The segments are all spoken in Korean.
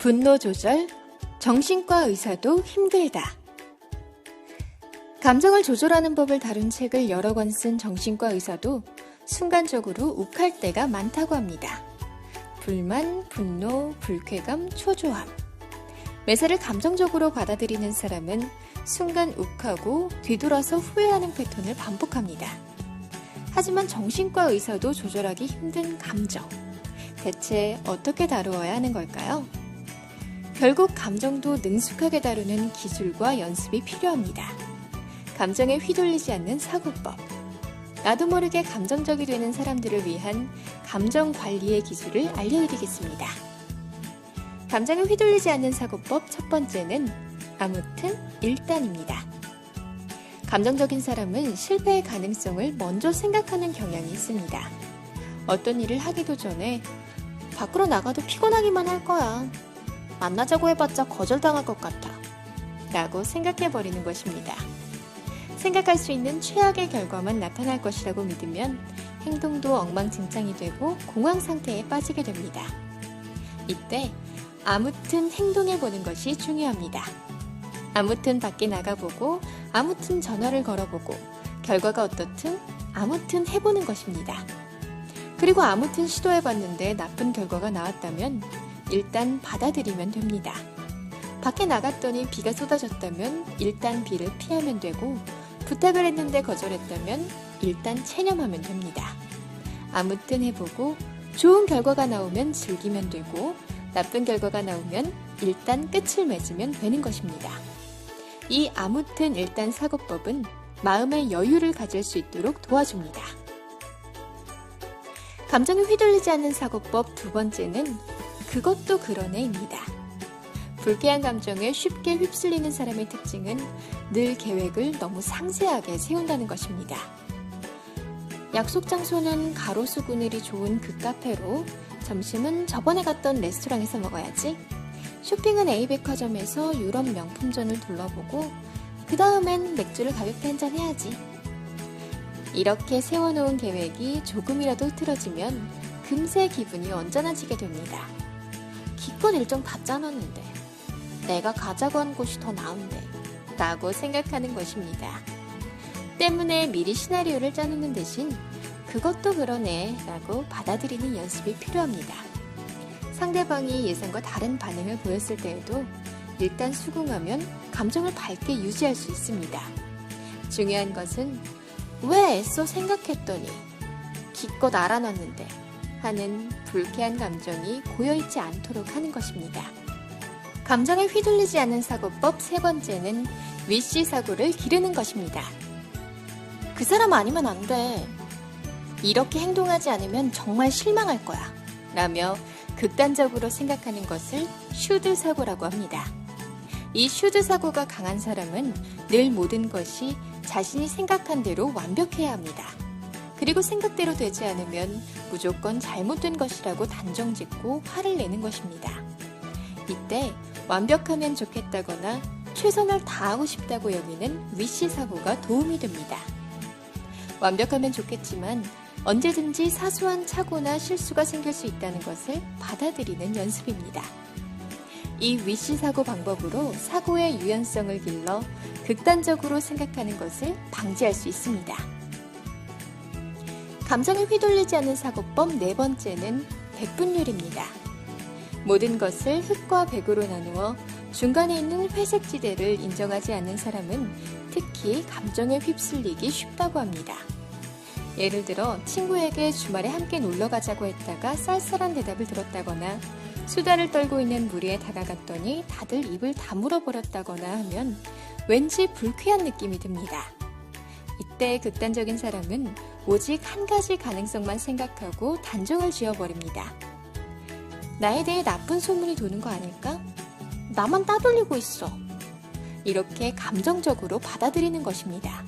분노 조절, 정신과 의사도 힘들다. 감정을 조절하는 법을 다룬 책을 여러 권 쓴 정신과 의사도 순간적으로 욱할 때가 많다고 합니다. 불만, 분노, 불쾌감, 초조함. 매사를 감정적으로 받아들이는 사람은 순간 욱하고 뒤돌아서 후회하는 패턴을 반복합니다. 하지만 정신과 의사도 조절하기 힘든 감정. 대체 어떻게 다루어야 하는 걸까요? 결국 감정도 능숙하게 다루는 기술과 연습이 필요합니다. 감정에 휘둘리지 않는 사고법. 나도 모르게 감정적이 되는 사람들을 위한 감정 관리의 기술을 알려드리겠습니다. 감정에 휘둘리지 않는 사고법 첫 번째는 아무튼 일단입니다. 감정적인 사람은 실패의 가능성을 먼저 생각하는 경향이 있습니다. 어떤 일을 하기도 전에 밖으로 나가도 피곤하기만 할 거야. 만나자고 해봤자 거절당할 것 같아. 라고 생각해버리는 것입니다. 생각할 수 있는 최악의 결과만 나타날 것이라고 믿으면 행동도 엉망진창이 되고 공황 상태에 빠지게 됩니다. 이때 아무튼 행동해보는 것이 중요합니다. 아무튼 밖에 나가보고 아무튼 전화를 걸어보고 결과가 어떻든 아무튼 해보는 것입니다. 그리고 아무튼 시도해봤는데 나쁜 결과가 나왔다면 일단 받아들이면 됩니다. 밖에 나갔더니 비가 쏟아졌다면 일단 비를 피하면 되고 부탁을 했는데 거절했다면 일단 체념하면 됩니다. 아무튼 해보고 좋은 결과가 나오면 즐기면 되고 나쁜 결과가 나오면 일단 끝을 맺으면 되는 것입니다. 이 아무튼 일단 사고법은 마음의 여유를 가질 수 있도록 도와줍니다. 감정에 휘둘리지 않는 사고법 두 번째는 그것도 그러네입니다. 불쾌한 감정에 쉽게 휩쓸리는 사람의 특징은 늘 계획을 너무 상세하게 세운다는 것입니다. 약속 장소는 가로수 그늘이 좋은 그 카페로, 점심은 저번에 갔던 레스토랑에서 먹어야지, 쇼핑은 A백화점에서 유럽 명품점을 둘러보고 그 다음엔 맥주를 가볍게 한잔 해야지. 이렇게 세워놓은 계획이 조금이라도 흐트러지면 금세 기분이 언짢아지게 됩니다. 기껏 일정 다 짜놨는데 내가 가자고 한 곳이 더 나은데 라고 생각하는 것입니다. 때문에 미리 시나리오를 짜놓는 대신 그것도 그러네 라고 받아들이는 연습이 필요합니다. 상대방이 예상과 다른 반응을 보였을 때에도 일단 수긍하면 감정을 밝게 유지할 수 있습니다. 중요한 것은 왜 애써 생각했더니 기껏 알아놨는데 하는 불쾌한 감정이 고여있지 않도록 하는 것입니다. 감정에 휘둘리지 않는 사고법 세 번째는 위시 사고를 기르는 것입니다. 그 사람 아니면 안 돼. 이렇게 행동하지 않으면 정말 실망할 거야. 라며 극단적으로 생각하는 것을 슈드 사고라고 합니다. 이 슈드 사고가 강한 사람은 늘 모든 것이 자신이 생각한 대로 완벽해야 합니다. 그리고 생각대로 되지 않으면 무조건 잘못된 것이라고 단정짓고 화를 내는 것입니다. 이때 완벽하면 좋겠다거나 최선을 다하고 싶다고 여기는 위시 사고가 도움이 됩니다. 완벽하면 좋겠지만 언제든지 사소한 착오나 실수가 생길 수 있다는 것을 받아들이는 연습입니다. 이 위시 사고 방법으로 사고의 유연성을 길러 극단적으로 생각하는 것을 방지할 수 있습니다. 감정에 휘둘리지 않는 사고법 네 번째는 백분율입니다. 모든 것을 흑과 백으로 나누어 중간에 있는 회색 지대를 인정하지 않는 사람은 특히 감정에 휩쓸리기 쉽다고 합니다. 예를 들어 친구에게 주말에 함께 놀러 가자고 했다가 쌀쌀한 대답을 들었다거나 수다를 떨고 있는 무리에 다가갔더니 다들 입을 다물어 버렸다거나 하면 왠지 불쾌한 느낌이 듭니다. 이때 극단적인 사람은 오직 한 가지 가능성만 생각하고 단정을 지어버립니다. 나에 대해 나쁜 소문이 도는 거 아닐까? 나만 따돌리고 있어. 이렇게 감정적으로 받아들이는 것입니다.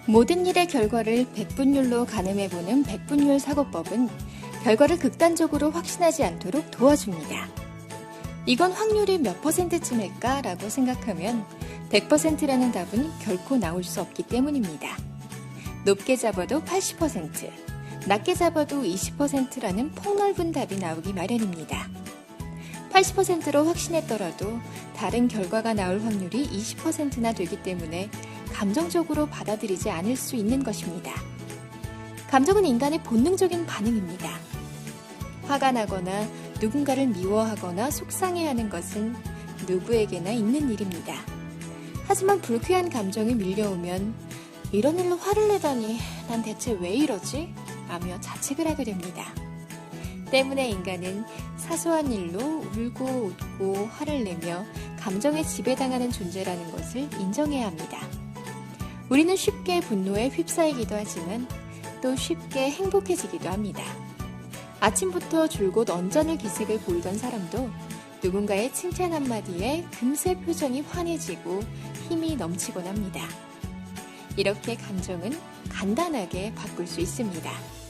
모든 일의 결과를 백분율로 가늠해보는 백분율 사고법은 결과를 극단적으로 확신하지 않도록 도와줍니다. 이건 확률이 몇 %쯤일까? 라고 생각하면 100%라는 답은 결코 나올 수 없기 때문입니다. 높게 잡아도 80%, 낮게 잡아도 20%라는 폭넓은 답이 나오기 마련입니다. 80%로 확신했더라도 다른 결과가 나올 확률이 20%나 되기 때문에 감정적으로 받아들이지 않을 수 있는 것입니다. 감정은 인간의 본능적인 반응입니다. 화가 나거나 누군가를 미워하거나 속상해하는 것은 누구에게나 있는 일입니다. 하지만 불쾌한 감정이 밀려오면 이런 일로 화를 내다니 난 대체 왜 이러지? 라며 자책을 하게 됩니다. 때문에 인간은 사소한 일로 울고 웃고 화를 내며 감정에 지배당하는 존재라는 것을 인정해야 합니다. 우리는 쉽게 분노에 휩싸이기도 하지만 또 쉽게 행복해지기도 합니다. 아침부터 줄곧 언짢을 기색을 보이던 사람도 누군가의 칭찬 한마디에 금세 표정이 환해지고 힘이 넘치곤 합니다. 이렇게 감정은 간단하게 바꿀 수 있습니다.